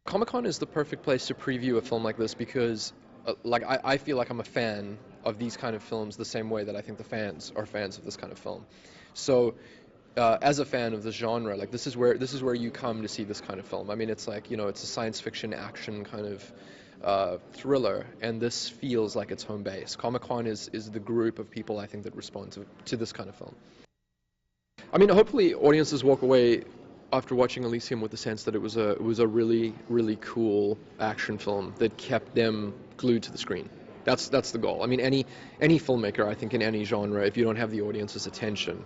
Comic-Con is the perfect place to preview a film like this because, I feel like I'm a fan of these kind of films the same way that I think the fans are fans of this kind of film. So, as a fan of this genre, like this is where you come to see this kind of film. I mean, it's like it's a science fiction action kind of thriller, and this feels like its home base. Comic-Con is the group of people I think that respond to this kind of film. I mean, hopefully audiences walk away after watching Elysium with the sense that it was a really, really cool action film that kept them glued to the screen. That's the goal. I mean, any filmmaker, I think, in any genre, if you don't have the audience's attention,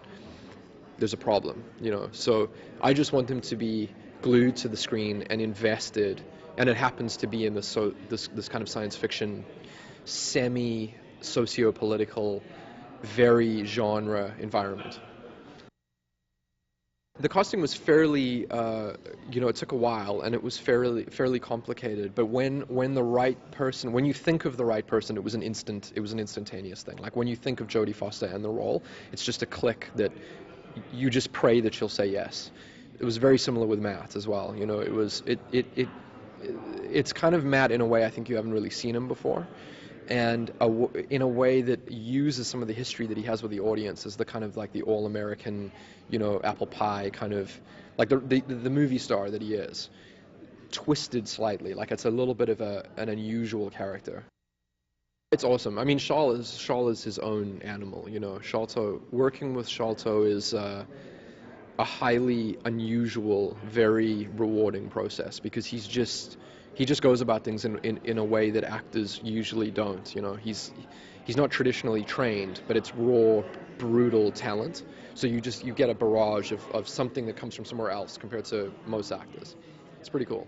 there's a problem, So I just want them to be glued to the screen and invested, and it happens to be in this kind of science fiction, semi-socio-political, very genre environment. The casting was fairly, it took a while, and it was fairly complicated. But when the right person, when you think of the right person, it was an instantaneous thing. Like when you think of Jodie Foster and the role, it's just a click that you just pray that she'll say yes. It was very similar with Matt as well. It's kind of Matt in a way I think you haven't really seen him before, and in a way that uses some of the history that he has with the audience as the kind of like the all-American, apple pie kind of, like the movie star that he is, twisted slightly. Like it's a little bit of an unusual character. It's awesome. I mean, Shaw is his own animal. Working with Sholto is a highly unusual, very rewarding process because he just goes about things in a way that actors usually don't. He's not traditionally trained, but it's raw, brutal talent. So you get a barrage of something that comes from somewhere else compared to most actors. It's pretty cool.